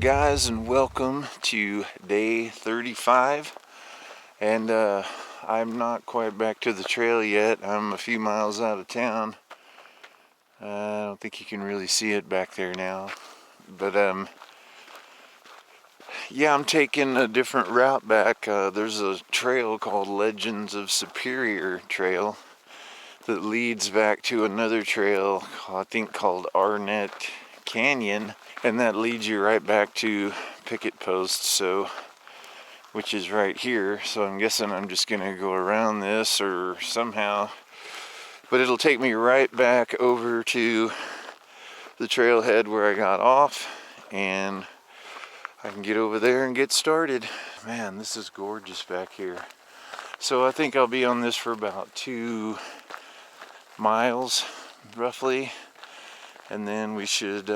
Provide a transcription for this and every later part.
guys, and welcome to day 35. And I'm not quite back to the trail yet. I'm a few miles out of town. I don't think you can really see it back there now, but yeah, I'm taking a different route back. There's a trail called Legends of Superior Trail that leads back to another trail, I think called Arnett Canyon, and that leads you right back to Picket Post, so which is right here. So I'm guessing I'm just gonna go around this or somehow, but it'll take me right back over to the trailhead where I got off, and I can get over there and get started. Man, this is gorgeous back here. So I think I'll be on this for about 2 miles roughly, and then we should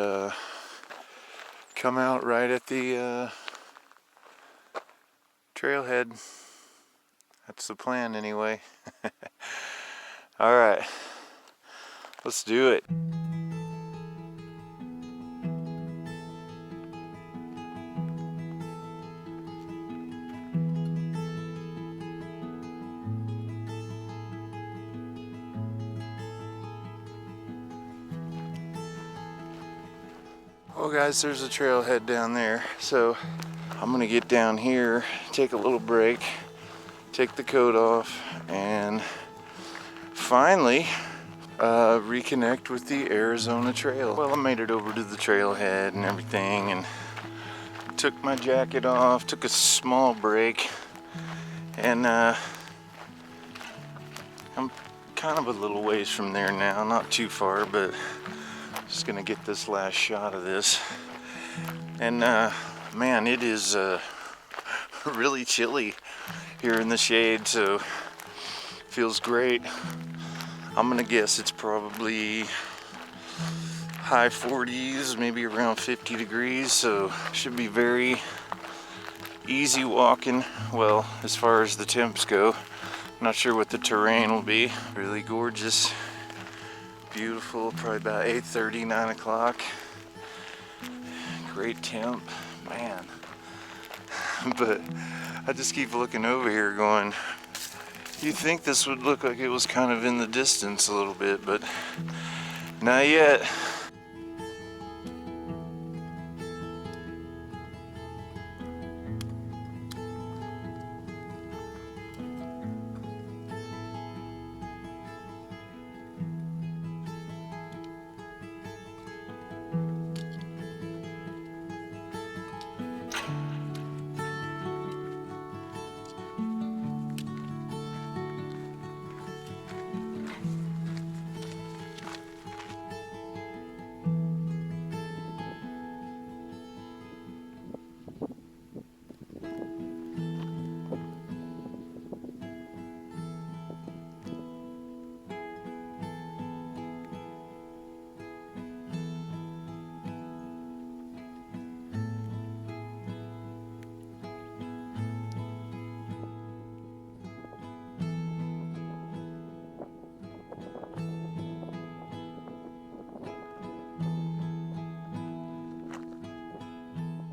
come out right at the trailhead. That's the plan anyway. All right, let's do it. Well guys, there's a trailhead down there, so I'm gonna get down here, take a little break, take the coat off, and finally reconnect with the Arizona Trail. Well, I made it over to the trailhead and everything, and took my jacket off, took a small break, and I'm kind of a little ways from there now, not too far, but just gonna get this last shot of this. And man, it is really chilly here in the shade, so feels great. I'm gonna guess it's probably high 40s, maybe around 50 degrees, so should be very easy walking. Well, as far as the temps go, not sure what the terrain will be. Really gorgeous, beautiful, probably about 8:30, 9 o'clock. Great temp, man. But I just keep looking over here going, you'd think this would look like it was kind of in the distance a little bit, but not yet.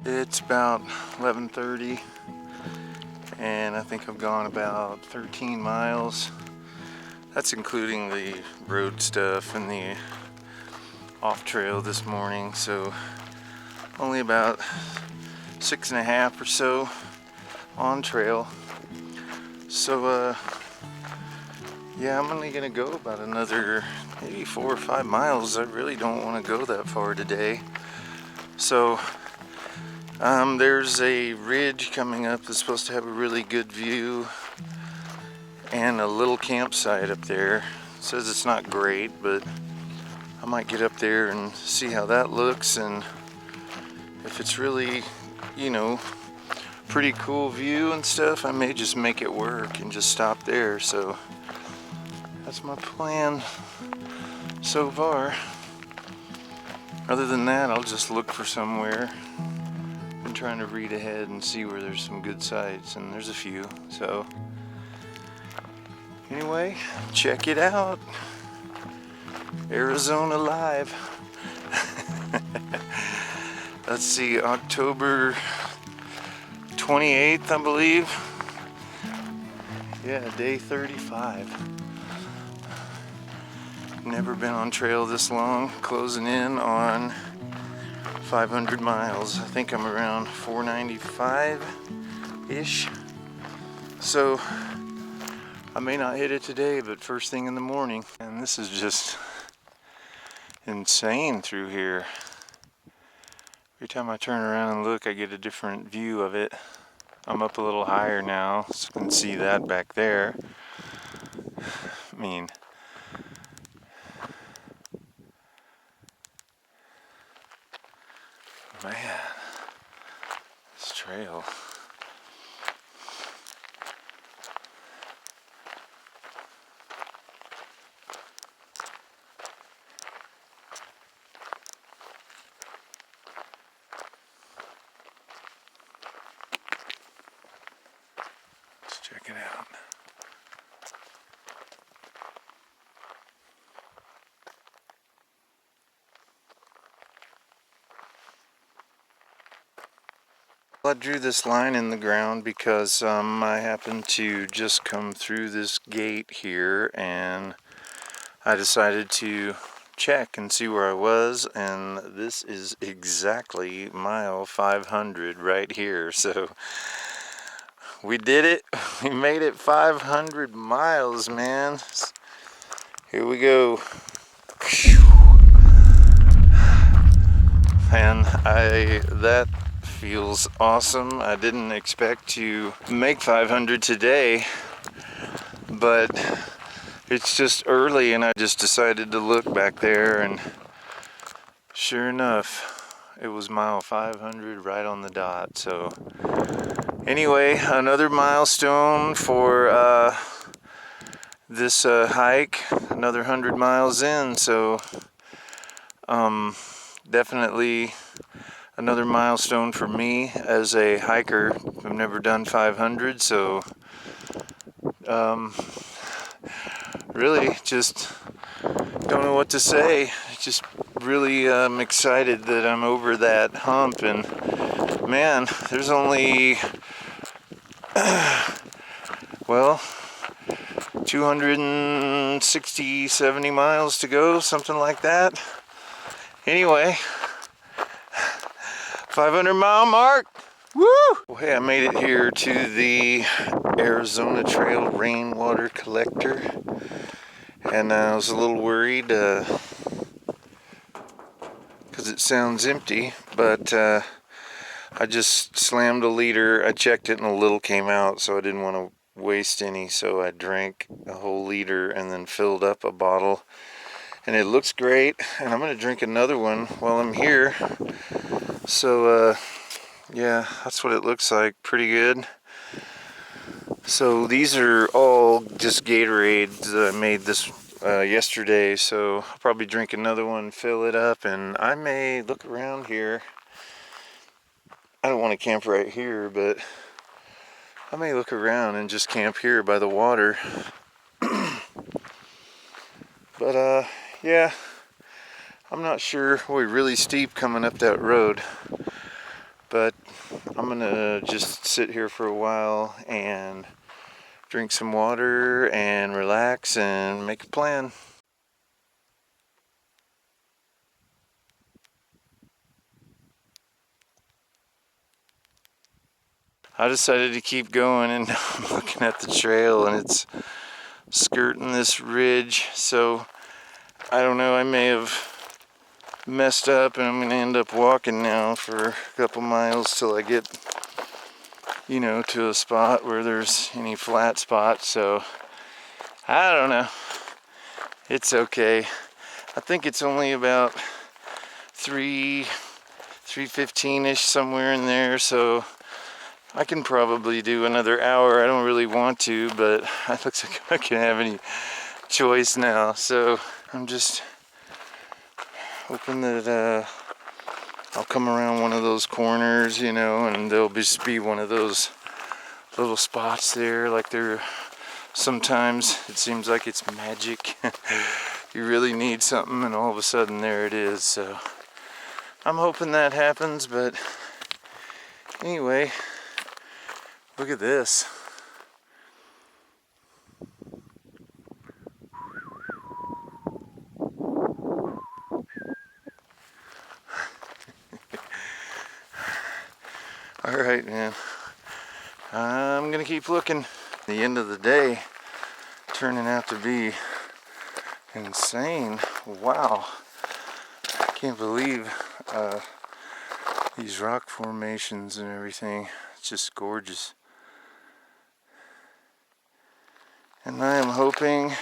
It's about 11:30, and I think I've gone about 13 miles. That's including the road stuff and the off trail this morning, so only about 6.5 or so on trail. So yeah, I'm only gonna go about another maybe 4 or 5 miles. I really don't want to go that far today. So there's a ridge coming up that's supposed to have a really good view, and a little campsite up there. It says it's not great, but I might get up there and see how that looks, and if it's really, you know, pretty cool view and stuff, I may just make it work and just stop there. So that's my plan so far. Other than that, I'll just look for somewhere. Been trying to read ahead and see where there's some good sites, and there's a few. So anyway, check it out. Arizona live. let's see, October 28th, I believe. Yeah, day 35. Never been on trail this long, closing in on 500 miles. I think I'm around 495-ish. So I may not hit it today, but first thing in the morning. And this is just insane through here. Every time I turn around and look, I get a different view of it. I'm up a little higher now, so you can see that back there. I mean, man, this trail. Let's check it out. I drew this line in the ground because I happened to just come through this gate here, and I decided to check and see where I was, and this is exactly mile 500 right here. So we did it. We made it 500 miles, man. Here we go. And that feels awesome. I didn't expect to make 500 today, but it's just early, and I just decided to look back there, and sure enough, it was mile 500 right on the dot. So anyway, another milestone for this hike, another 100 miles in. So definitely another milestone for me as a hiker. I've never done 500, so really just don't know what to say. Just really excited that I'm over that hump, and man, there's only well, 260, 70 miles to go, something like that. Anyway, 500 mile mark. Woo! Well, hey, I made it here to the Arizona Trail rainwater collector, and I was a little worried because it sounds empty, but I just slammed a liter. I checked it and a little came out, so I didn't want to waste any, so I drank a whole liter and then filled up a bottle, and it looks great, and I'm going to drink another one while I'm here. So yeah, that's what it looks like. Pretty good. So these are all just Gatorades that I made this yesterday, so I'll probably drink another one, fill it up, and I may look around here. I don't want to camp right here, but I may look around and just camp here by the water. But yeah, I'm not sure. We're really steep coming up that road, but I'm gonna just sit here for a while and drink some water and relax and make a plan. I decided to keep going, and now I'm looking at the trail, and it's skirting this ridge, so I don't know, I may have messed up, and I'm going to end up walking now for a couple miles till I get, you know, to a spot where there's any flat spots. So I don't know, it's okay. I think it's only about 3:15ish, somewhere in there, so I can probably do another hour. I don't really want to, but it looks like I can have any choice now. So I'm just hoping that I'll come around one of those corners, you know, and there'll just be one of those little spots there. Like there, sometimes it seems like it's magic. You really need something, and all of a sudden there it is. So I'm hoping that happens, but anyway, look at this. All right, man. I'm gonna keep looking. The end of the day turning out to be insane. Wow. Can't believe these rock formations and everything. It's just gorgeous. And I am hoping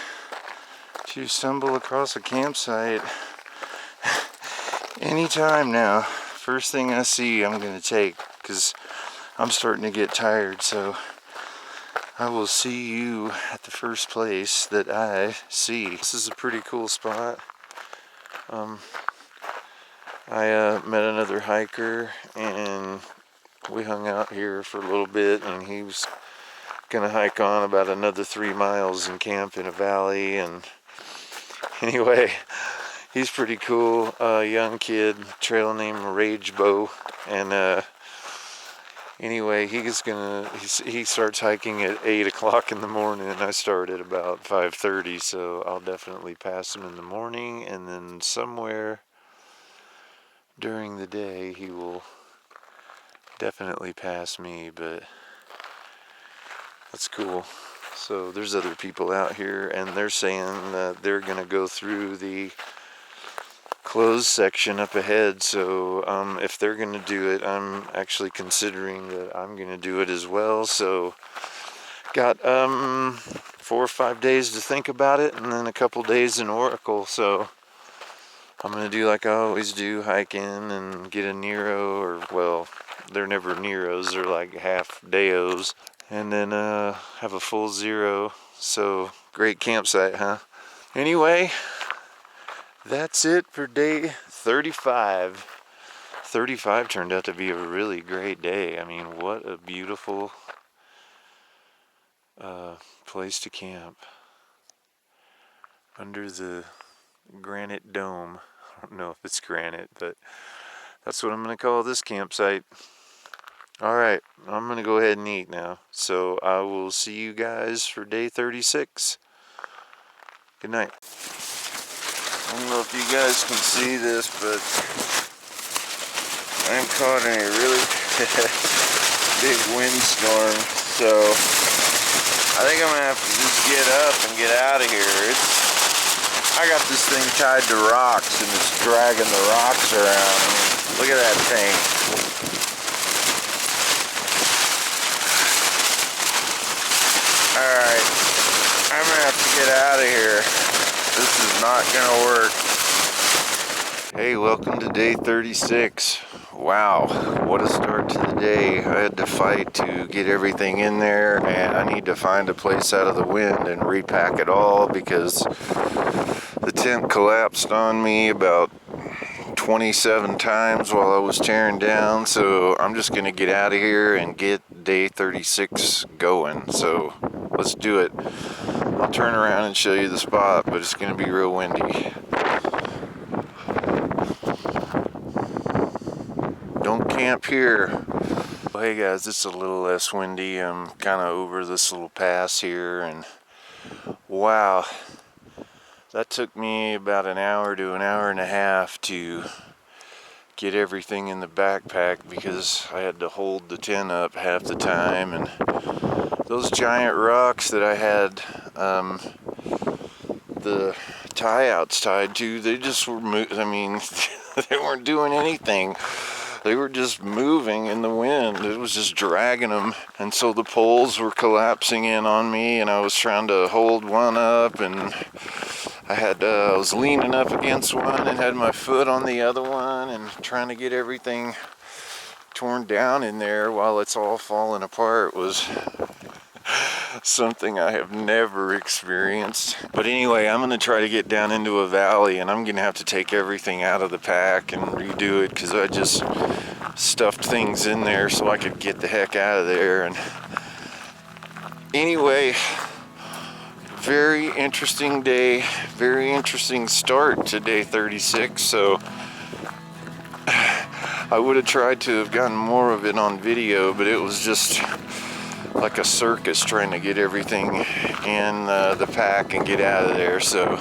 to stumble across a campsite anytime now. First thing I see, I'm gonna take, because I'm starting to get tired. So I will see you at the first place that I see. This is a pretty cool spot. I met another hiker and we hung out here for a little bit, and he was gonna hike on about another 3 miles and camp in a valley. And anyway, he's pretty cool. Young kid, trail name Rage Bow. And anyway, he starts hiking at 8 o'clock in the morning, and I start at about 5:30, so I'll definitely pass him in the morning, and then somewhere during the day he will definitely pass me. But that's cool. So there's other people out here, and they're saying that they're gonna go through the closed section up ahead. So if they're gonna do it, I'm actually considering that I'm gonna do it as well. So got 4 or 5 days to think about it, and then a couple days in Oracle. So I'm gonna do like I always do, hike in and get a nearo, or well, they're never nearos, they're like half dayos, and then have a full zero. So great campsite, huh? Anyway, that's it for day 35. 35 turned out to be a really great day. I mean, what a beautiful place to camp under the granite dome. I don't know if it's granite, but that's what I'm going to call this campsite. All right, I'm going to go ahead and eat now. So I will see you guys for day 36. Good night. I don't know if you guys can see this, but I'm caught in a really big windstorm. So I think I'm going to have to just get up and get out of here. I got this thing tied to rocks, and it's dragging the rocks around. I mean, look at that thing. Alright, I'm gonna have to get out of here. This is not gonna work. Hey, welcome to day 36. Wow, what a start to the day. I had to fight to get everything in there, and I need to find a place out of the wind and repack it all, because the tent collapsed on me about 27 times while I was tearing down. So I'm just gonna get out of here and get day 36 going. So let's do it. I'll turn around and show you the spot, but it's gonna be real windy. Don't camp here. Well, hey guys, it's a little less windy. I'm kind of over this little pass here, and wow, that took me about an hour to an hour and a half to get everything in the backpack, because I had to hold the tent up half the time, and those giant rocks that I had the tie-outs tied to, they just were I mean, they weren't doing anything. They were just moving in the wind. It was just dragging them. And so the poles were collapsing in on me, and I was trying to hold one up, and I was leaning up against one and had my foot on the other one, and trying to get everything torn down in there while it's all falling apart was something I have never experienced. But anyway, I'm gonna try to get down into a valley, and I'm gonna have to take everything out of the pack and redo it, because I just stuffed things in there so I could get the heck out of there. And anyway, very interesting day, very interesting start to day 36. So I would have tried to have gotten more of it on video, but it was just like a circus trying to get everything in the pack and get out of there. So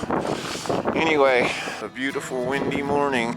anyway, a beautiful windy morning.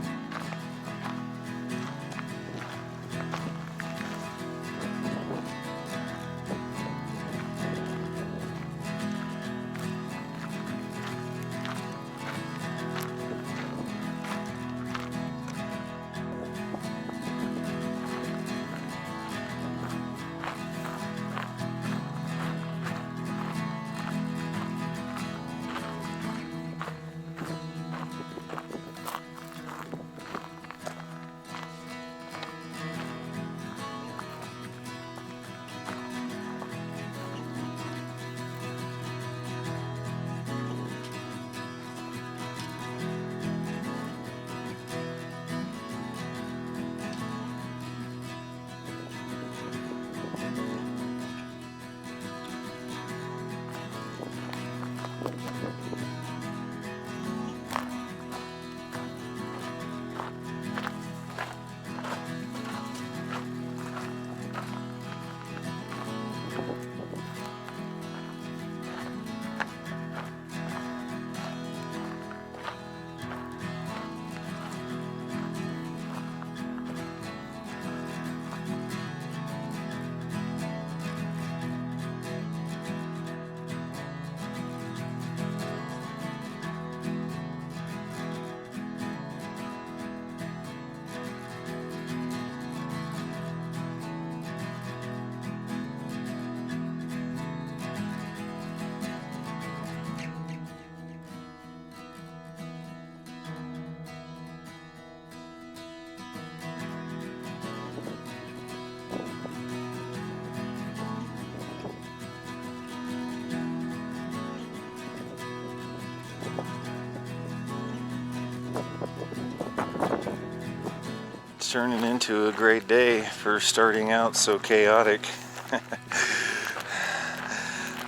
It's turning into a great day for starting out so chaotic.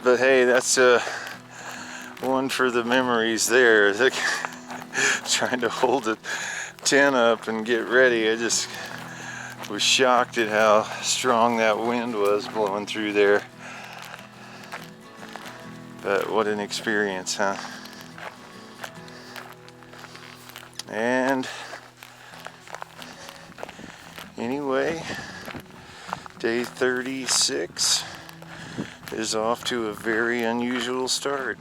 But hey, that's one for the memories there. Trying to hold the tent up and get ready. I just was shocked at how strong that wind was blowing through there. But what an experience, huh? And anyway, day 36 is off to a very unusual start.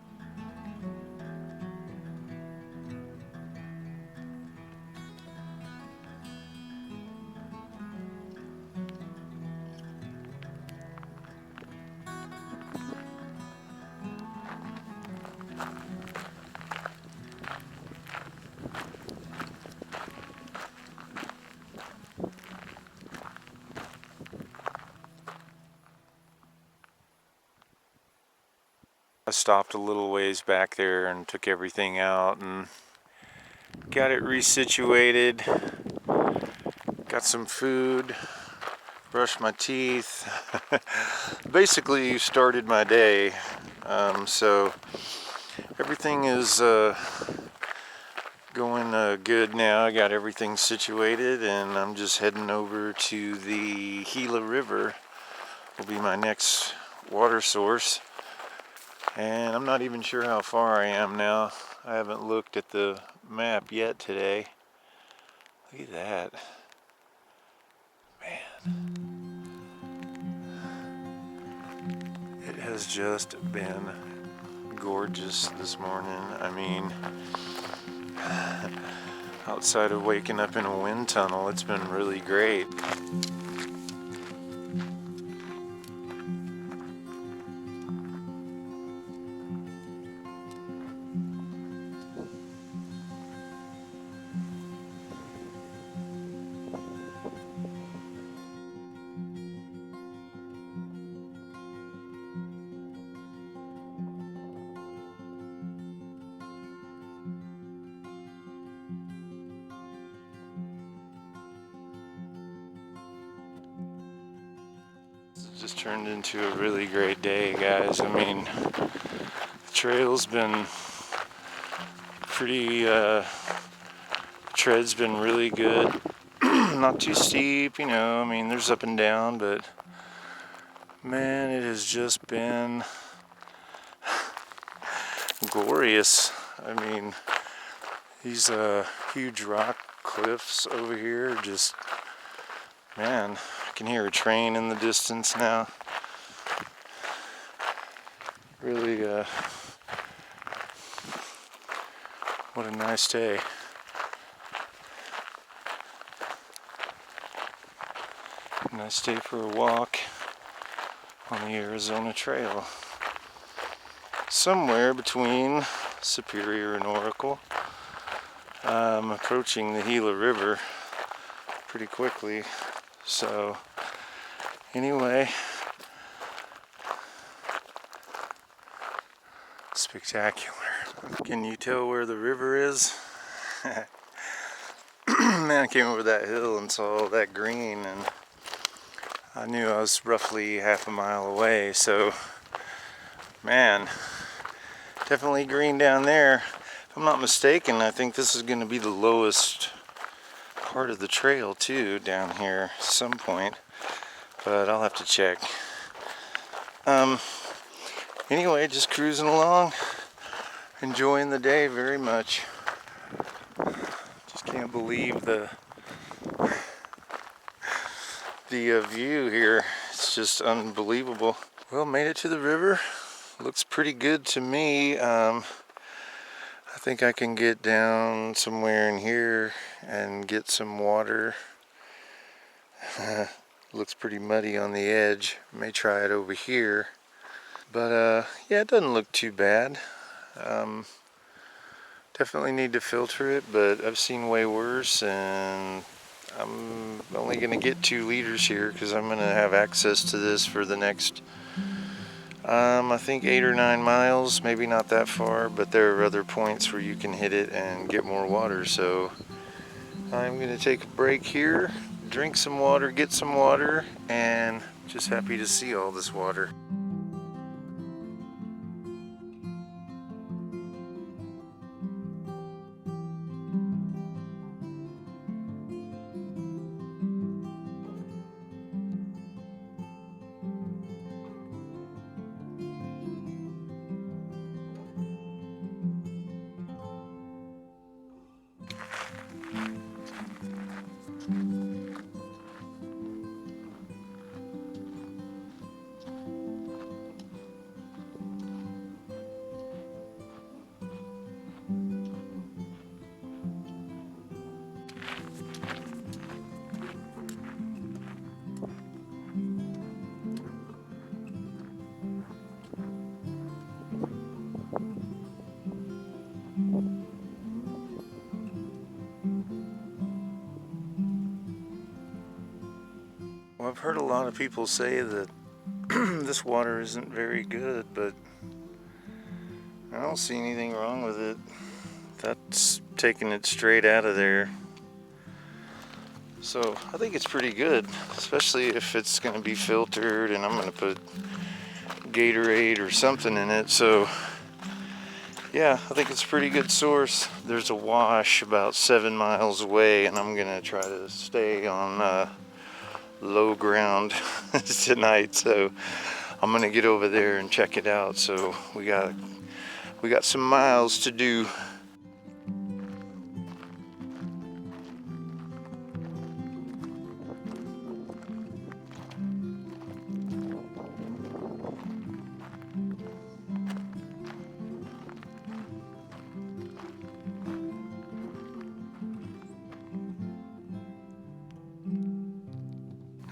I stopped a little ways back there and took everything out and got it resituated. Got some food, brushed my teeth. Basically started my day. So everything is going good now. I got everything situated and I'm just heading over to the Gila River. Will be my next water source. And I'm not even sure how far I am now. I haven't looked at the map yet today. Look at that. Man. It has just been gorgeous this morning. I mean, outside of waking up in a wind tunnel, it's been really great. Just turned into a really great day, guys. I mean, the trail's been pretty, tread's been really good. Not too steep, you know, I mean, there's up and down, but man, it has just been glorious. I mean, these huge rock cliffs over here, just, man, I can hear a train in the distance now. Really, what a nice day. Nice day for a walk on the Arizona Trail. Somewhere between Superior and Oracle. I'm approaching the Gila River pretty quickly. So, anyway, spectacular. Can you tell where the river is? Man, I came over that hill and saw all that green, and I knew I was roughly half a mile away, so man, definitely green down there. If I'm not mistaken, I think this is going to be the lowest part of the trail too, down here at some point, but I'll have to check. Anyway, just cruising along, enjoying the day very much. Just can't believe the view here. It's just unbelievable. Well, made it to the river. Looks pretty good to me. I think I can get down somewhere in here and get some water. Looks pretty muddy on the edge. May try it over here. But yeah, it doesn't look too bad. Definitely need to filter it, but I've seen way worse, and I'm only going to get 2 liters here because I'm going to have access to this for the next, I think 8 or 9 miles, maybe not that far, but there are other points where you can hit it and get more water. So I'm going to take a break here, drink some water, get some water, and just happy to see all this water. Well, I've heard a lot of people say that this water isn't very good, but I don't see anything wrong with it. That's taking it straight out of there. So I think it's pretty good, especially if it's going to be filtered, and I'm going to put Gatorade or something in it. So yeah, I think it's a pretty good source. There's a wash about 7 miles away, and I'm going to try to stay on low ground tonight. So I'm going to get over there and check it out. So we got some miles to do.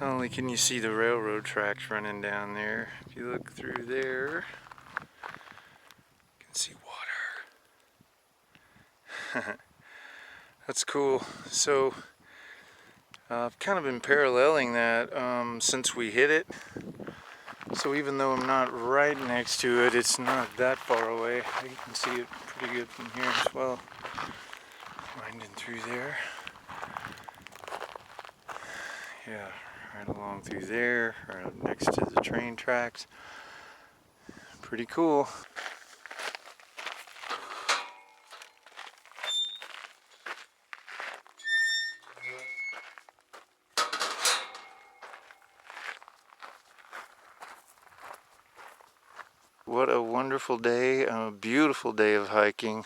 Not only can you see the railroad tracks running down there, if you look through there, you can see water. That's cool. So I've kind of been paralleling that since we hit it. So even though I'm not right next to it, it's not that far away. You can see it pretty good from here as well. Winding through there. Yeah, right along through there, right up next to the train tracks. Pretty cool. What a wonderful day, a beautiful day of hiking.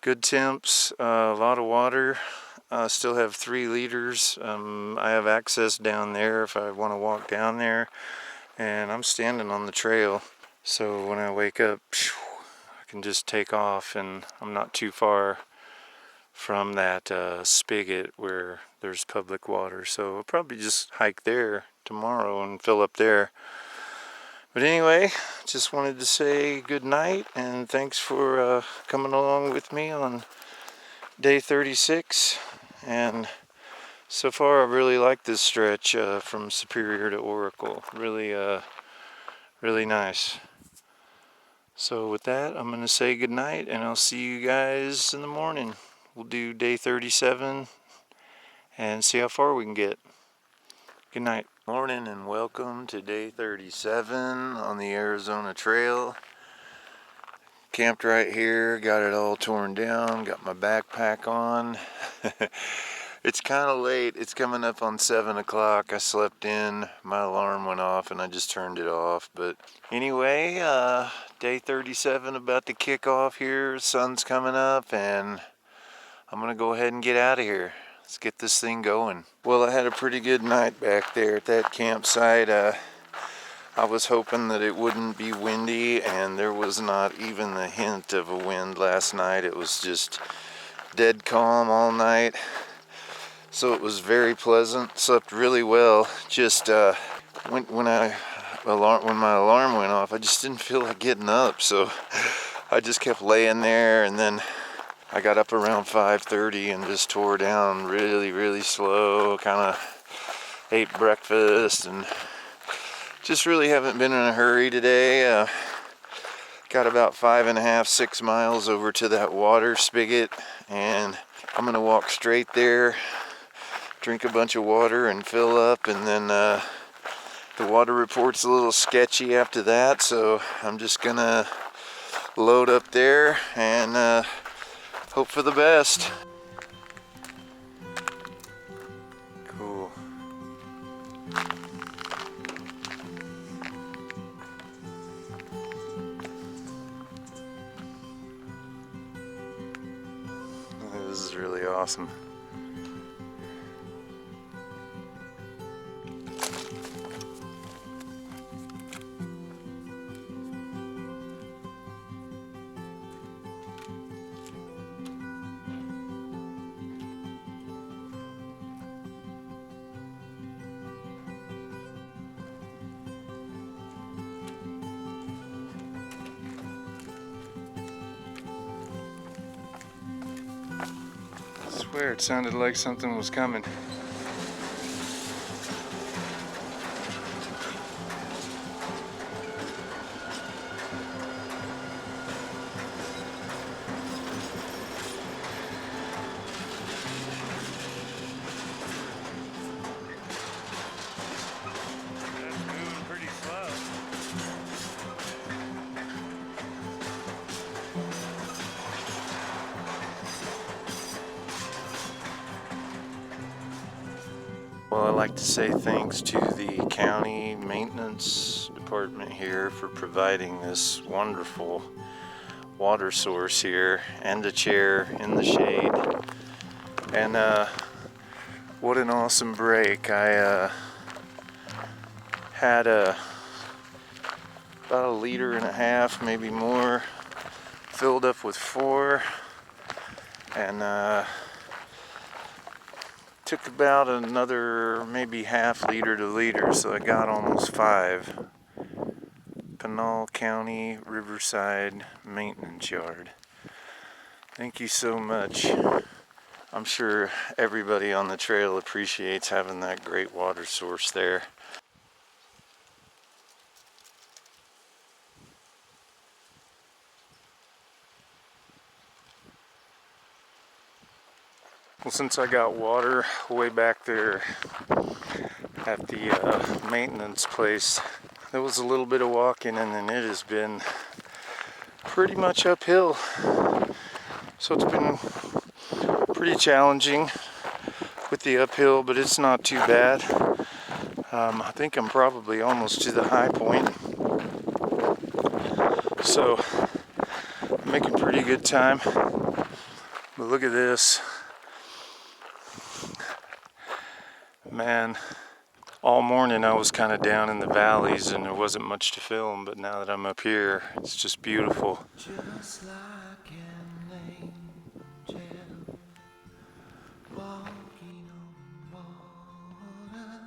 Good temps, a lot of water. Still have 3 liters. I have access down there if I want to walk down there. And I'm standing on the trail. So when I wake up, I can just take off, and I'm not too far from that spigot where there's public water. So I'll probably just hike there tomorrow and fill up there. But anyway, just wanted to say good night and thanks for coming along with me on day 36. And so far I really like this stretch from Superior to Oracle. Really nice. So with that, I'm going to say good night and I'll see you guys in the morning. We'll do day 37 and see how far we can get. Good night. Morning and welcome to day 37 on the Arizona Trail. Camped right here, got it all torn down, got my backpack on. It's kind of late, it's coming up on 7 o'clock. I slept in, my alarm went off and I just turned it off. But anyway, day 37 about to kick off here. Sun's coming up and I'm gonna go ahead and get out of here. Let's get this thing going. Well, I had a pretty good night back there at that campsite. I was hoping that it wouldn't be windy, and there was not even the hint of a wind last night. It was just dead calm all night. So it was very pleasant. Slept really well. Just when my alarm went off, I just didn't feel like getting up. So I just kept laying there, and then I got up around 5:30 and just tore down really slow. Kind of ate breakfast and just really haven't been in a hurry today. Got about 5.5, 6 miles over to that water spigot, and I'm gonna walk straight there, drink a bunch of water and fill up, and then the water report's a little sketchy after that, so I'm just gonna load up there and hope for the best. Cool. This is really awesome. I swear it sounded like something was coming. Well, I'd like to say thanks to the county maintenance department here for providing this wonderful water source here and a chair in the shade. And what an awesome break. I had about 1.5 liters, maybe more, filled up with 4, and took about another maybe 1/2 liter to liter, so I got almost 5. Pinal County Riverside Maintenance Yard. Thank you so much. I'm sure everybody on the trail appreciates having that great water source there. Well, since I got water way back there at the maintenance place, there was a little bit of walking, and then it has been pretty much uphill. So it's been pretty challenging with the uphill, but it's not too bad. I think I'm probably almost to the high point. So I'm making pretty good time. But look at this. Man, all morning I was kind of down in the valleys and there wasn't much to film, but now that I'm up here, it's just beautiful. Just like an angel walking on water,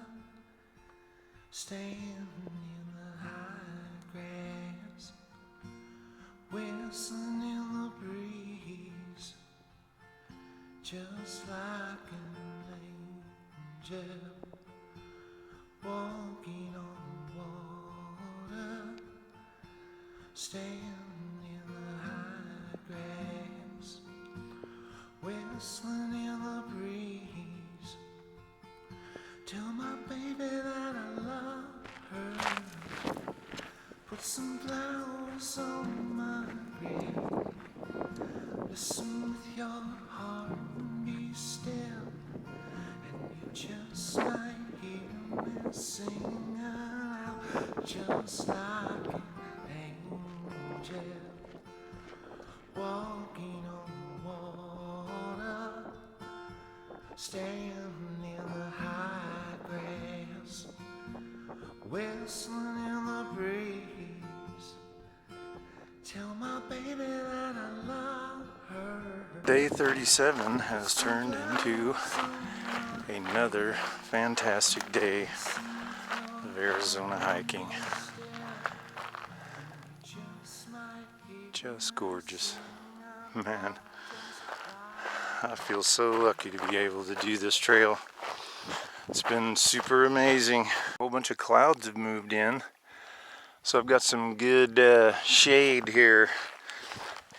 standing in the high grass, whistling in the breeze, just like an angel walking on water, standing in the high grass, whistling in the breeze. Tell my baby that I love her. Put some flowers on my grave. Listen with your heart and be still, and you just might hear me sing out, just like an angel walking on water, standing in the high grass, whistling in the breeze. Tell my baby that I love her. Day 37 has turned into another fantastic day of Arizona hiking. Just gorgeous. Man, I feel so lucky to be able to do this trail. It's been super amazing. A whole bunch of clouds have moved in, so I've got some good shade here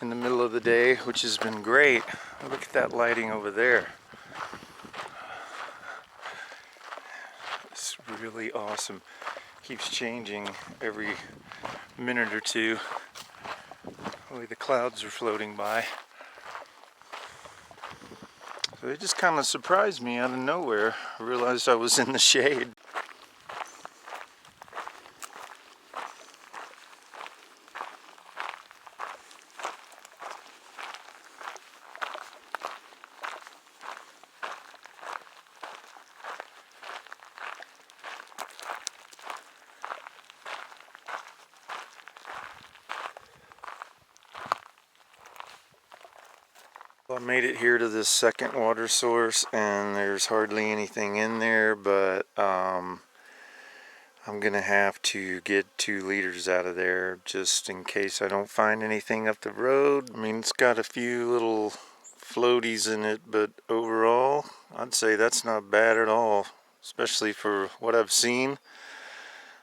in the middle of the day, which has been great. Look at that lighting over there. It's really awesome. Keeps changing every minute or two. The way the clouds are floating by. So it just kind of surprised me out of nowhere. I realized I was in the shade. I made it here to this second water source and there's hardly anything in there, but I'm gonna have to get 2 liters out of there just in case I don't find anything up the road. I mean, it's got a few little floaties in it, but overall I'd say that's not bad at all, especially for what I've seen.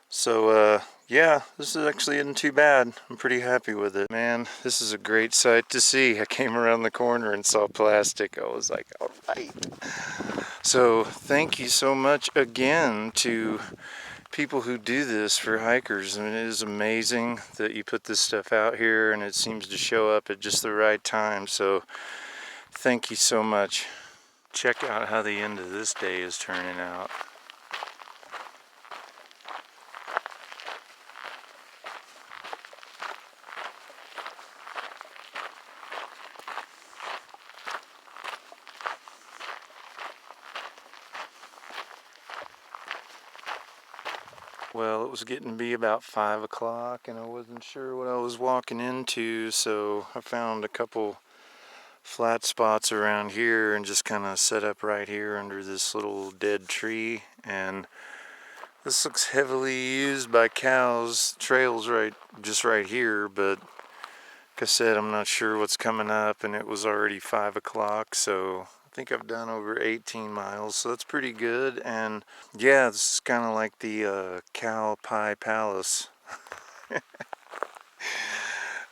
So yeah, this is actually isn't too bad. I'm pretty happy with it. Man, this is a great sight to see. I came around the corner and saw plastic. I was like, all right. So thank you so much again to people who do this for hikers. I mean, it is amazing that you put this stuff out here and it seems to show up at just the right time. So thank you so much. Check out how the end of this day is turning out. Well, it was getting to be about 5 o'clock and I wasn't sure what I was walking into, so I found a couple flat spots around here and just kind of set up right here under this little dead tree. And this looks heavily used by cows. Trails just right here, but like I said, I'm not sure what's coming up, and it was already 5 o'clock, so I think I've done over 18 miles, so that's pretty good. And yeah, this is kind of like the cow pie palace.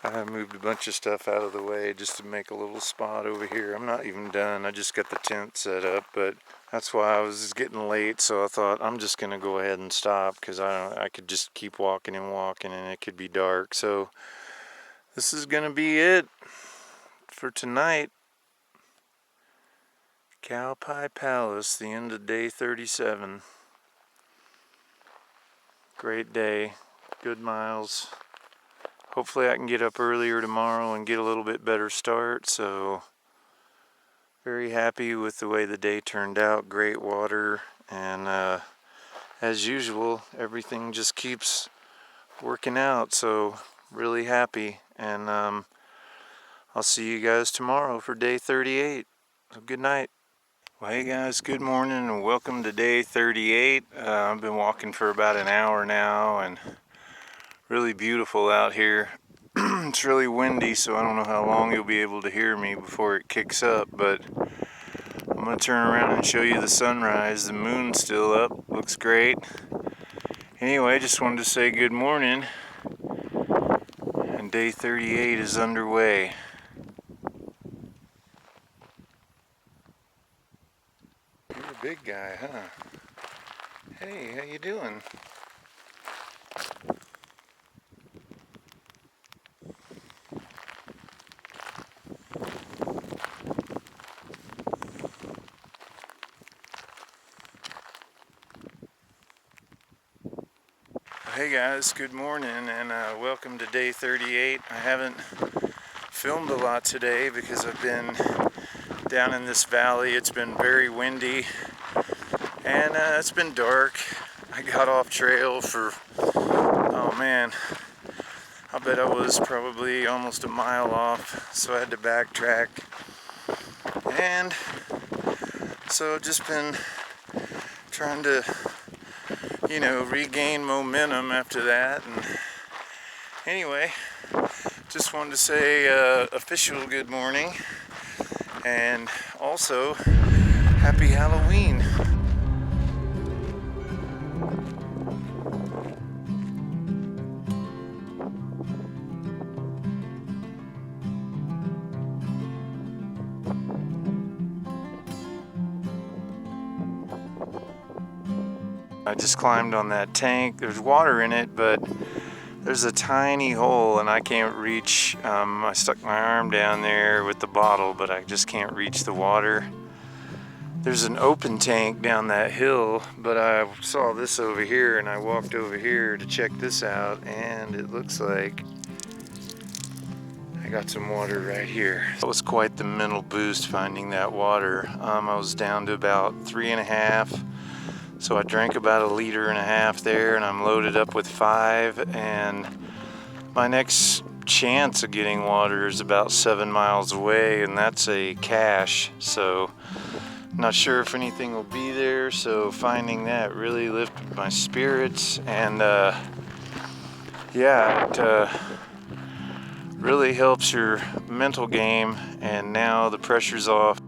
I moved a bunch of stuff out of the way just to make a little spot over here. I'm not even done. I just got the tent set up, but that's why I was getting late, so I thought I'm just gonna go ahead and stop because I could just keep walking and walking and it could be dark. So this is gonna be it for tonight. Cow Pie Palace, the end of day 37. Great day, good miles, hopefully I can get up earlier tomorrow and get a little bit better start. So very happy with the way the day turned out. Great water, and as usual, everything just keeps working out. So really happy, and I'll see you guys tomorrow for day 38. So good night. Well, hey guys, good morning and welcome to day 38. I've been walking for about an hour now, and really beautiful out here. It's really windy, so I don't know how long you'll be able to hear me before it kicks up, but I'm going to turn around and show you the sunrise. The moon's still up, looks great. Anyway, just wanted to say good morning, and day 38 is underway. You're a big guy, huh? Hey, how you doing? Hey guys, good morning, and welcome to day 38. I haven't filmed a lot today because I've been down in this valley. It's been very windy, and it's been dark. I got off trail for, oh man, I bet I was probably almost a mile off, so I had to backtrack. And so I've just been trying to, regain momentum after that. And anyway, just wanted to say official good morning, and also happy Halloween. I just climbed on that tank. There's water in it, but there's a tiny hole and I can't reach. I stuck my arm down there with the bottle, but I just can't reach the water. There's an open tank down that hill, but I saw this over here and I walked over here to check this out, and it looks like I got some water right here. It was quite the mental boost finding that water. I was down to about 3.5. So I drank about 1.5 liters there, and I'm loaded up with 5, and my next chance of getting water is about 7 miles away, and that's a cache. So I'm not sure if anything will be there, so finding that really lifted my spirits, and yeah, it really helps your mental game, and now the pressure's off.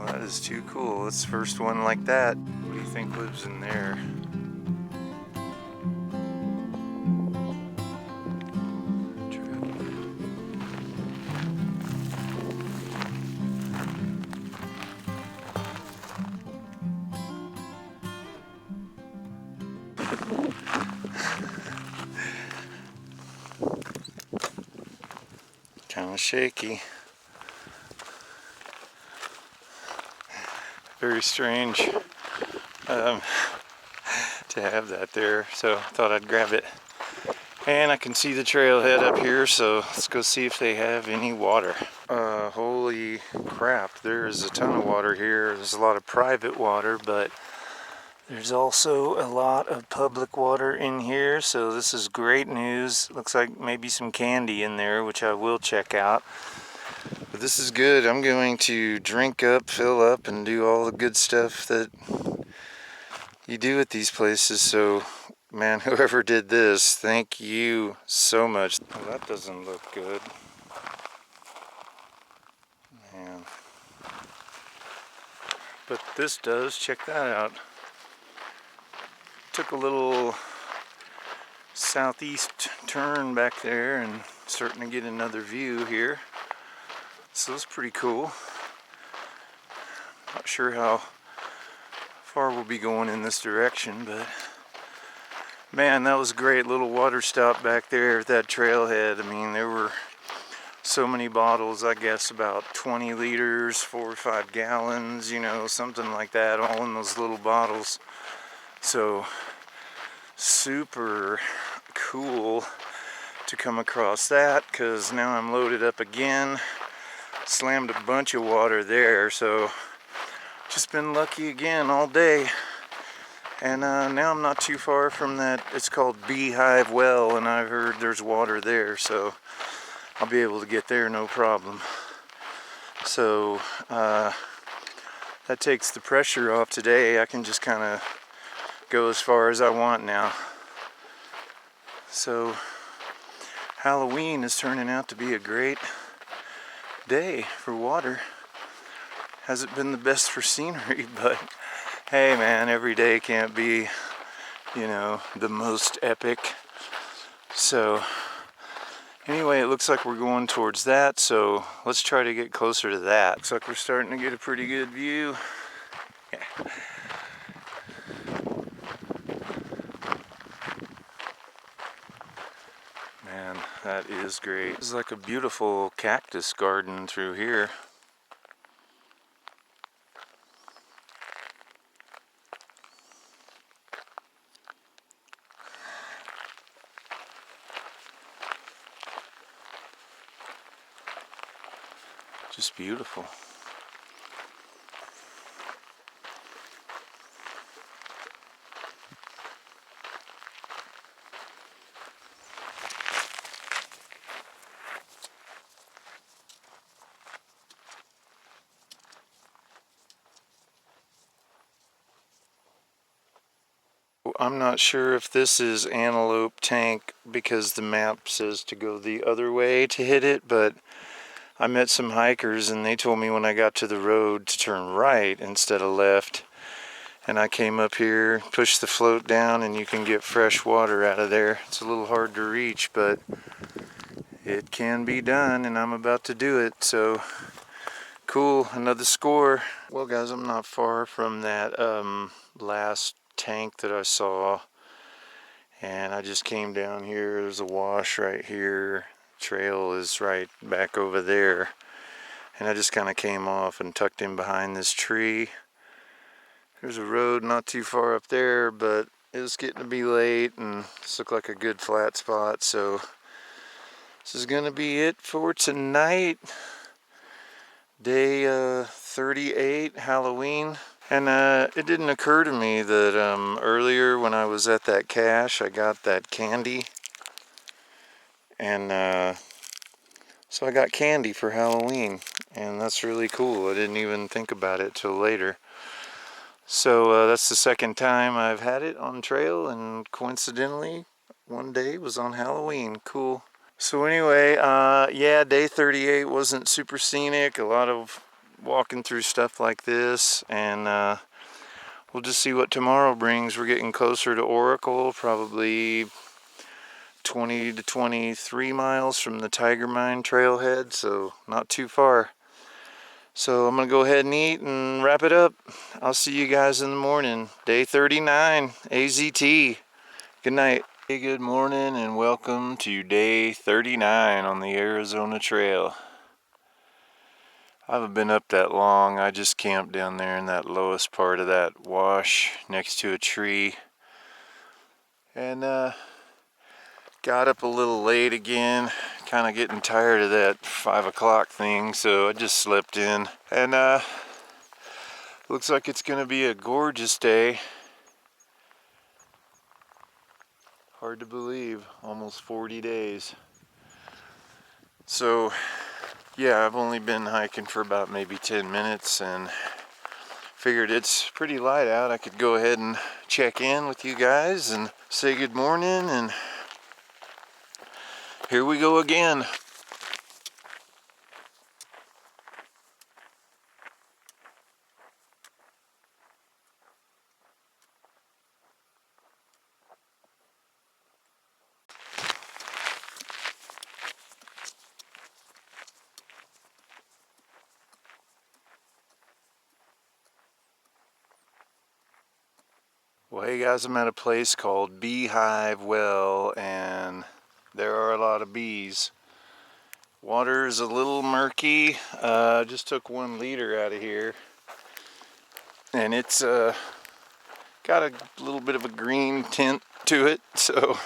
That is too cool. It's the first one like that. What do you think lives in there? Kind of shaky. Very strange to have that there, so I thought I'd grab it. And I can see the trailhead up here, so let's go see if they have any water. Holy crap, there is a ton of water here. There's a lot of private water, but there's also a lot of public water in here, so this is great news. Looks like maybe some candy in there, which I will check out. But this is good. I'm going to drink up, fill up, and do all the good stuff that you do at these places. So, man, whoever did this, thank you so much. Oh, that doesn't look good. Man. but this does. Check that out. Took a little southeast turn back there and starting to get another view here. So it's pretty cool. Not sure how far we'll be going in this direction, but man, that was a great little water stop back there at that trailhead. I mean, there were so many bottles, I guess about 20 liters, 4 or 5 gallons, you know, something like that, all in those little bottles. So super cool to come across that, because now I'm loaded up again. Slammed a bunch of water there, so just been lucky again all day. And now I'm not too far from that. It's called Beehive Well, and I've heard there's water there, so I'll be able to get there no problem. So that takes the pressure off today. I can just kind of go as far as I want now. So Halloween is turning out to be a great day for water. Hasn't been the best for scenery, but hey man, every day can't be, you know, the most epic. So anyway, it looks like we're going towards that, so let's try to get closer to that. Looks like we're starting to get a pretty good view. Yeah. Man, that is great. It's like a beautiful cactus garden through here. Just beautiful. I'm not sure if this is Antelope Tank because the map says to go the other way to hit it, but I met some hikers and they told me when I got to the road to turn right instead of left. And I came up here, pushed the float down, and you can get fresh water out of there. It's a little hard to reach, but it can be done, and I'm about to do it. So cool, another score. Well guys, I'm not far from that last tank that I saw, and I just came down here. There's a wash right here. Trail is right back over there, and I just kind of came off and tucked in behind this tree. There's a road not too far up there, but it was getting to be late and this looked like a good flat spot, so this is gonna be it for tonight. Day 38, Halloween. And it didn't occur to me that earlier when I was at that cache, I got that candy. And so I got candy for Halloween, and that's really cool. I didn't even think about it till later. So that's the second time I've had it on trail, and coincidentally, one day was on Halloween. Cool. So anyway, yeah, day 38 wasn't super scenic. A lot of walking through stuff like this, and we'll just see what tomorrow brings. We're getting closer to Oracle, probably 20 to 23 miles from the Tiger Mine trailhead, so not too far. So I'm gonna go ahead and eat and wrap it up. I'll see you guys in the morning. Day 39, AZT. Good night. Hey, good morning and welcome to day 39 on the Arizona Trail. I haven't been up that long. I just camped down there in that lowest part of that wash next to a tree. And got up a little late again, kind of getting tired of that 5 o'clock thing, so I just slept in. And looks like it's gonna be a gorgeous day. Hard to believe, almost 40 days. So yeah, I've only been hiking for about maybe 10 minutes and figured it's pretty light out. I could go ahead and check in with you guys and say good morning, and here we go again. Well, hey guys, I'm at a place called Beehive Well, and there are a lot of bees. Water is a little murky. Just took 1 liter out of here, and it's got a little bit of a green tint to it, so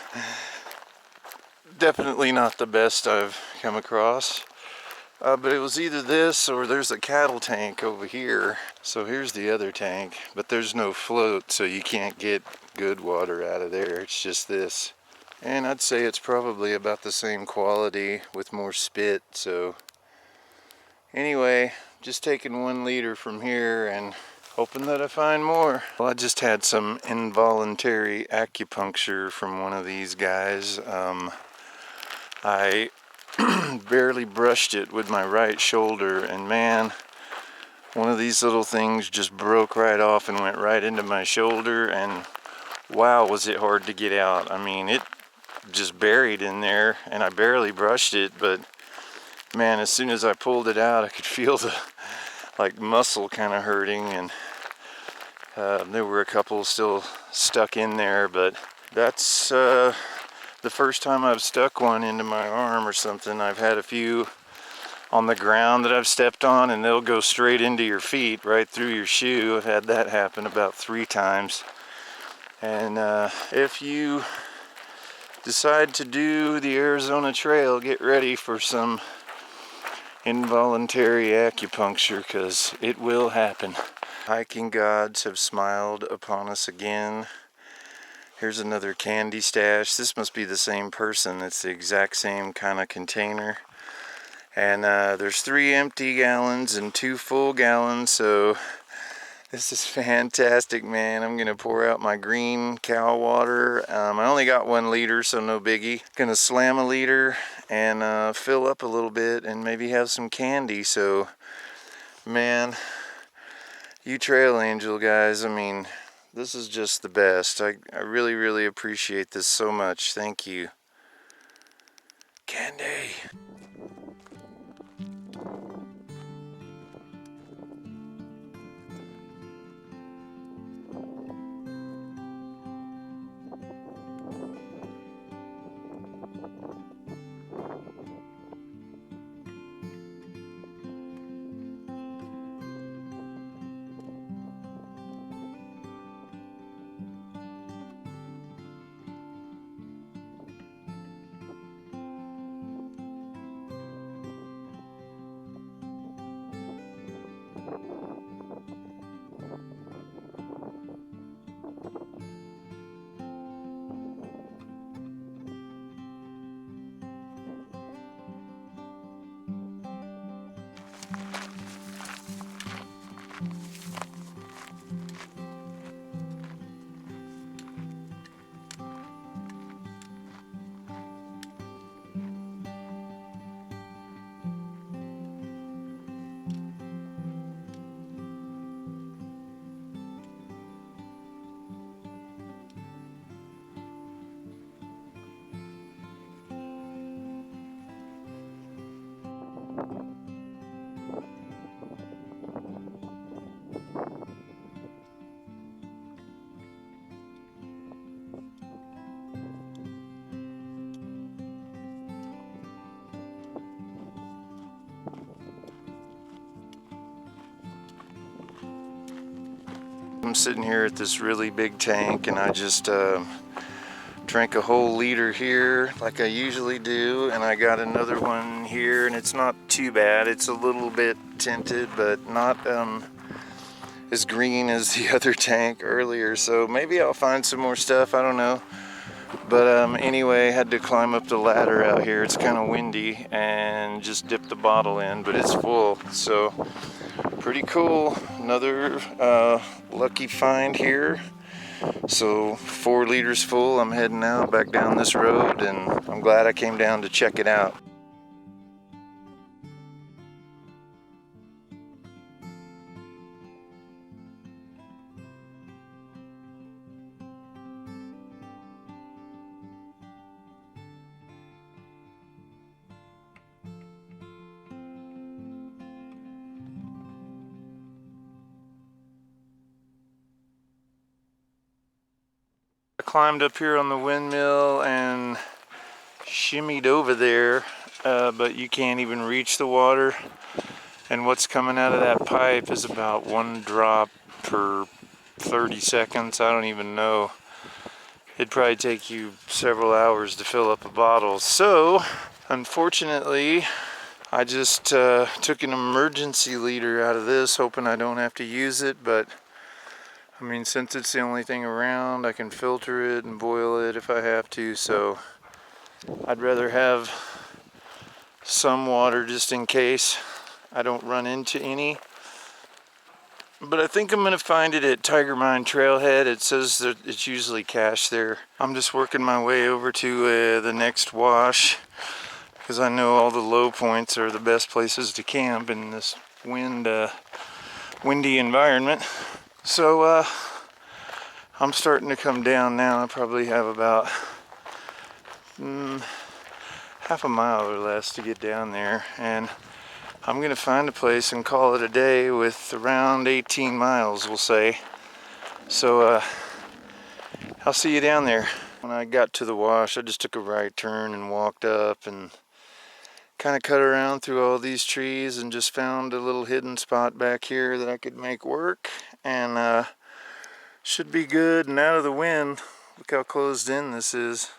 definitely not the best I've come across. But it was either this or there's a cattle tank over here. So here's the other tank, but there's no float, so you can't get good water out of there. It's just this. And I'd say it's probably about the same quality with more spit. So anyway, just taking 1 liter from here and hoping that I find more. Well, I just had some involuntary acupuncture from one of these guys. I barely brushed it with my right shoulder, and man, one of these little things just broke right off and went right into my shoulder, and wow, was it hard to get out. I mean, it just buried in there, and I barely brushed it, but man, as soon as I pulled it out, I could feel the like muscle kind of hurting, and there were a couple still stuck in there, but that's the first time I've stuck one into my arm or something. I've had a few on the ground that I've stepped on, and they'll go straight into your feet, right through your shoe. I've had that happen about 3 times. And if you decide to do the Arizona Trail, get ready for some involuntary acupuncture, because it will happen. Hiking gods have smiled upon us again. Here's another candy stash. This must be the same person. It's the exact same kind of container. And there's 3 empty gallons and 2 full gallons, so this is fantastic, man. I'm gonna pour out my green cow water. I only got 1 liter, so no biggie. Gonna slam a liter and fill up a little bit and maybe have some candy. So, man, you trail angel guys, I mean, this is just the best. I really, really appreciate this so much. Thank you. Candy. I'm sitting here at this really big tank, and I just drank a whole liter here like I usually do, and I got another one here, and it's not too bad. It's a little bit tinted, but not as green as the other tank earlier, so maybe I'll find some more stuff, I don't know. But anyway, had to climb up the ladder out here. It's kind of windy, and just dip the bottle in, but it's full, so pretty cool. Another lucky find here. So 4 liters full. I'm heading out back down this road, and I'm glad I came down to check it out. climbed up here on the windmill and shimmied over there, but you can't even reach the water. And what's coming out of that pipe is about 1 drop per 30 seconds. I don't even know. It'd probably take you several hours to fill up a bottle. So, unfortunately, I just took an emergency liter out of this, hoping I don't have to use it. But, I mean, since it's the only thing around, I can filter it and boil it if I have to. So, I'd rather have some water just in case I don't run into any. But I think I'm going to find it at Tiger Mine Trailhead. It says that it's usually cached there. I'm just working my way over to the next wash, because I know all the low points are the best places to camp in this windy environment. So I'm starting to come down now. I probably have about half a mile or less to get down there, and I'm gonna find a place and call it a day with around 18 miles, we'll say. So I'll see you down there. When I got to the wash, I just took a right turn and walked up and kind of cut around through all these trees and just found a little hidden spot back here that I could make work, and should be good and out of the wind. Look how closed in this is.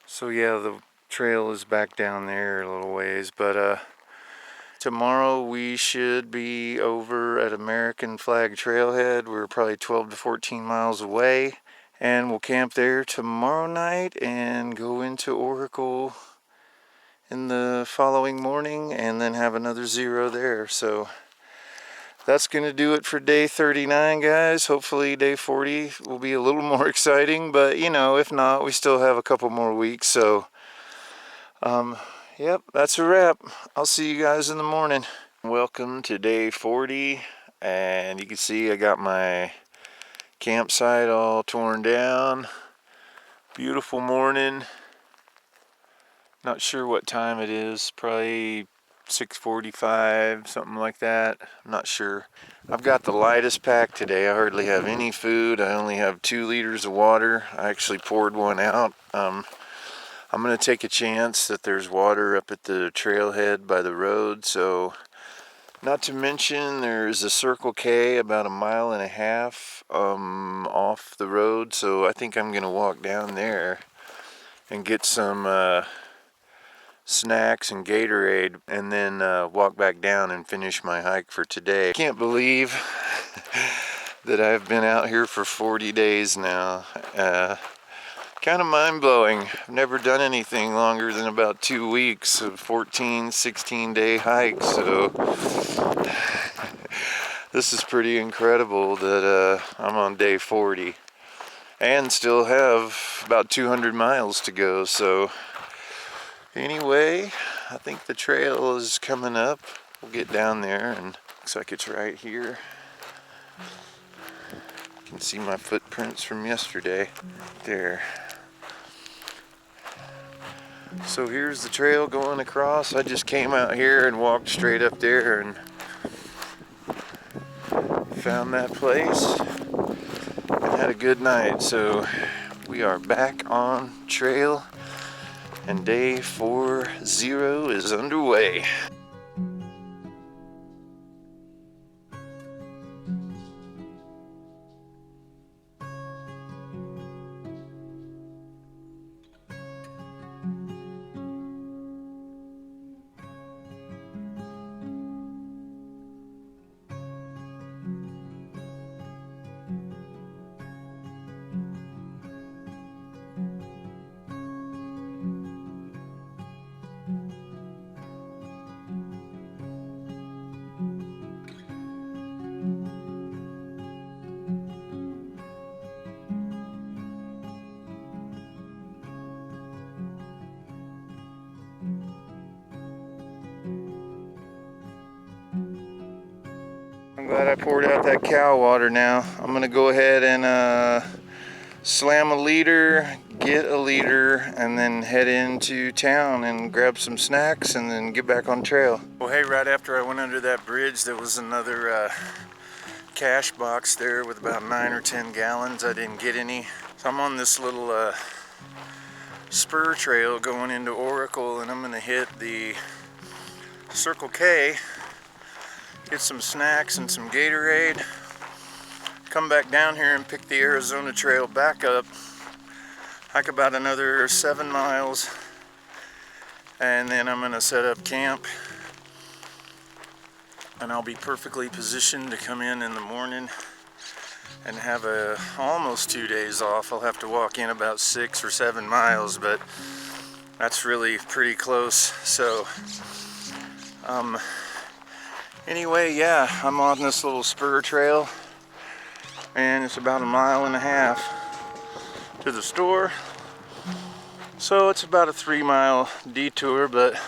So yeah, the trail is back down there a little ways, but tomorrow we should be over at American Flag Trailhead. We're probably 12 to 14 miles away, and we'll camp there tomorrow night and go into Oracle in the following morning and then have another zero there. So that's gonna do it for day 39, guys. Hopefully day 40 will be a little more exciting, but you know, if not, we still have a couple more weeks. So yep, that's a wrap. I'll see you guys in the morning. Welcome to day 40, and you can see I got my campsite all torn down. Beautiful morning. Not sure what time it is, probably 6:45, something like that. I'm not sure. I've got the lightest pack today. I hardly have any food. I only have 2 liters of water. I actually poured one out. I'm going to take a chance that there's water up at the trailhead by the road. So, not to mention there's a Circle K about 1.5 miles off the road. So I think I'm going to walk down there and get some snacks and Gatorade, and then walk back down and finish my hike for today. I can't believe that I've been out here for 40 days now. Kind of mind-blowing. I've never done anything longer than about 2 weeks of 14, 16-day hikes, so this is pretty incredible that I'm on day 40 and still have about 200 miles to go. So anyway, I think the trail is coming up. We'll get down there, and looks like it's right here. You can see my footprints from yesterday there. So here's the trail going across. I just came out here and walked straight up there and found that place and had a good night. So we are back on trail, and day 40 is underway. I'm glad I poured out that cow water now. I'm gonna go ahead and slam a liter, get a liter, and then head into town and grab some snacks and then get back on trail. Well, hey, right after I went under that bridge, there was another cash box there with about 9 or 10 gallons. I didn't get any. So I'm on this little spur trail going into Oracle, and I'm gonna hit the Circle K, get some snacks and some Gatorade, come back down here and pick the Arizona Trail back up, hike about another 7 miles, and then I'm gonna set up camp, and I'll be perfectly positioned to come in the morning and have almost 2 days off. I'll have to walk in about 6 or 7 miles, but that's really pretty close. So anyway, yeah, I'm on this little spur trail, and it's about 1.5 miles to the store. So it's about a 3-mile detour, but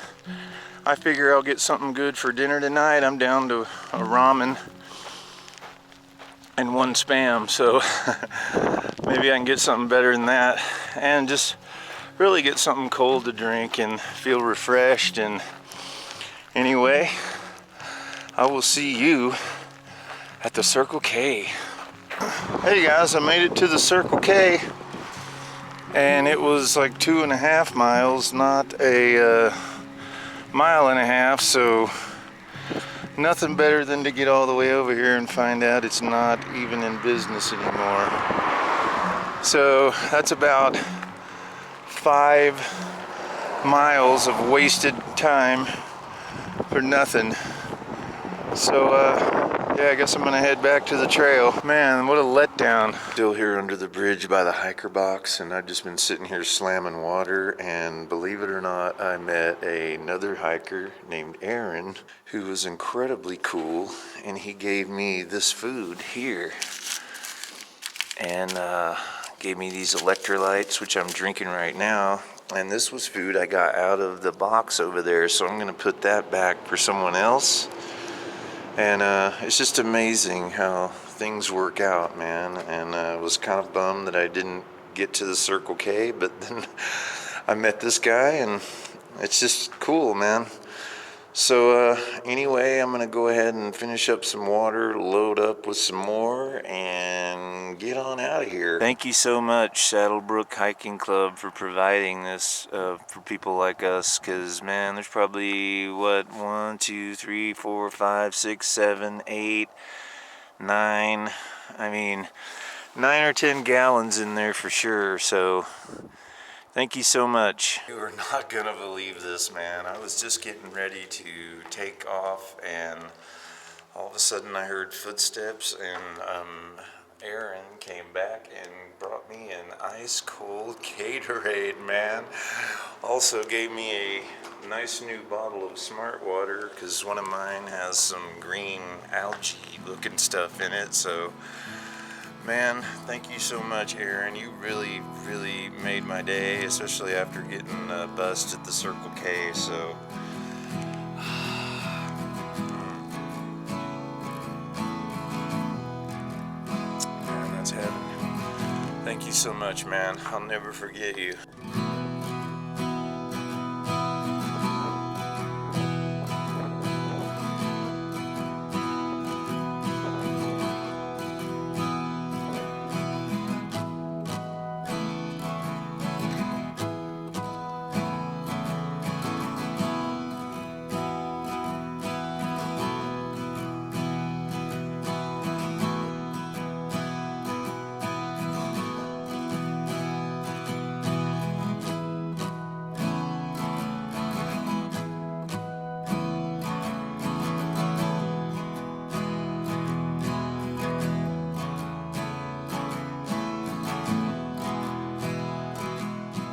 I figure I'll get something good for dinner tonight. I'm down to a ramen and 1 Spam, so maybe I can get something better than that, and just really get something cold to drink and feel refreshed. And anyway, I will see you at the Circle K. Hey guys, I made it to the Circle K, and it was like 2.5 miles, not a 1.5 miles, so nothing better than to get all the way over here and find out it's not even in business anymore. So that's about 5 miles of wasted time for nothing. So yeah, I guess I'm gonna head back to the trail. Man, what a letdown. Still here under the bridge by the hiker box, and I've just been sitting here slamming water, and believe it or not, I met another hiker named Aaron who was incredibly cool, and he gave me this food here, and gave me these electrolytes, which I'm drinking right now. And this was food I got out of the box over there, so I'm gonna put that back for someone else. And it's just amazing how things work out, man. And I was kind of bummed that I didn't get to the Circle K, but then I met this guy, and it's just cool, man. So anyway, I'm gonna go ahead and finish up some water, load up with some more, and get on out of here. Thank you so much, Saddlebrook Hiking Club, for providing this for people like us, because man, there's probably what, 1, 2, 3, 4, 5, 6, 7, 8, 9, I mean 9 or 10 gallons in there for sure. So thank you so much. You are not gonna believe this, man. I was just getting ready to take off, and all of a sudden I heard footsteps, and Aaron came back and brought me an ice cold Gatorade, man. Also gave me a nice new bottle of Smart Water, because one of mine has some green algae looking stuff in it. So man, thank you so much, Aaron. You really, really made my day, especially after getting bussed at the Circle K. So man, that's heaven. Thank you so much, man. I'll never forget you.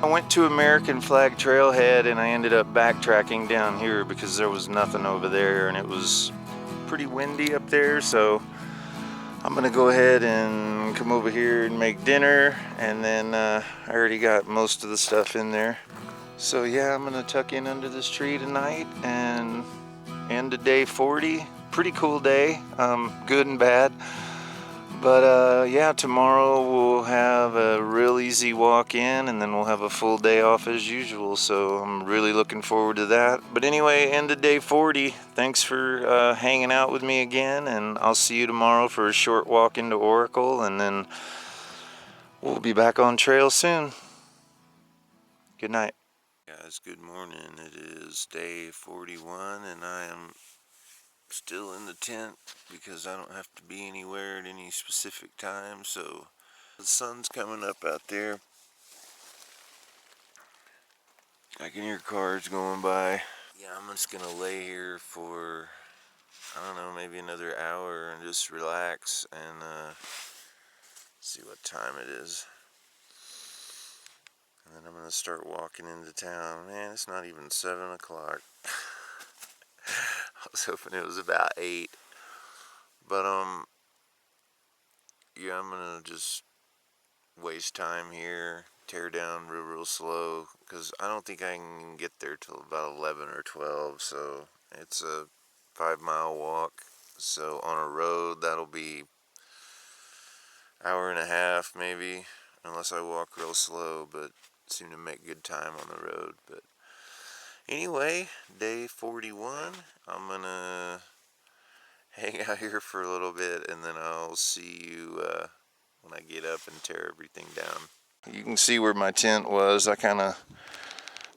I went to American Flag Trailhead, and I ended up backtracking down here because there was nothing over there, and it was pretty windy up there. So I'm gonna go ahead and come over here and make dinner, and then I already got most of the stuff in there. So yeah, I'm gonna tuck in under this tree tonight and end of day 40. Pretty cool day, good and bad. But yeah, tomorrow we'll have a real easy walk in, and then we'll have a full day off as usual, so I'm really looking forward to that. But anyway, end of day 40. Thanks for hanging out with me again, and I'll see you tomorrow for a short walk into Oracle, and then we'll be back on trail soon. Good night. Guys, good morning. It is day 41, and I am still in the tent because I don't have to be anywhere at any specific time, so the sun's coming up out there. I can hear cars going by. Yeah, I'm just gonna lay here for, I don't know, maybe another hour and just relax and see what time it is. And then I'm gonna start walking into town. Man, it's not even 7 o'clock. I was hoping it was about 8. But yeah, I'm gonna just waste time here, tear down real slow, because I don't think I can get there till about 11 or 12, so it's a 5-mile walk. So on a road, that'll be hour and a half maybe, unless I walk real slow, but seem to make good time on the road. But anyway, day 41, I'm gonna hang out here for a little bit, and then I'll see you when I get up and tear everything down. You can see where my tent was. I kind of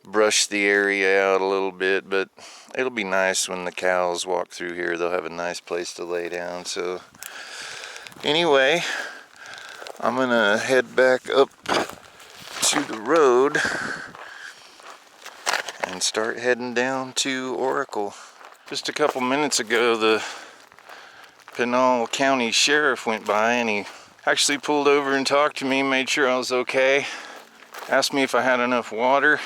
brushed the area out a little bit, but it'll be nice when the cows walk through here. They'll have a nice place to lay down. So anyway, I'm gonna head back up to the road and start heading down to Oracle. Just a couple minutes ago, the Pinal County Sheriff went by, and he actually pulled over and talked to me, made sure I was okay, asked me if I had enough water,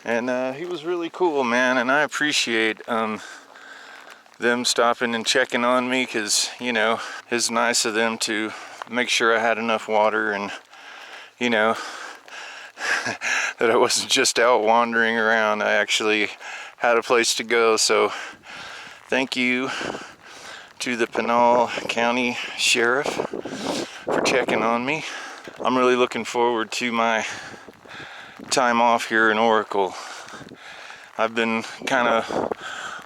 and he was really cool, man, and I appreciate them stopping and checking on me, because, you know, it's nice of them to make sure I had enough water, and, you know, that I wasn't just out wandering around. I actually had a place to go. So thank you to the Pinal County Sheriff for checking on me. I'm really looking forward to my time off here in Oracle. I've been kind of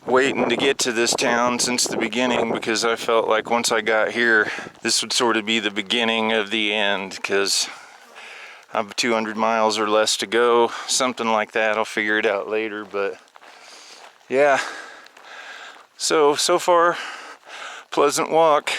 waiting to get to this town since the beginning, because I felt like once I got here, this would sort of be the beginning of the end, because I have 200 miles or less to go, something like that. I'll figure it out later, but yeah. So far, pleasant walk.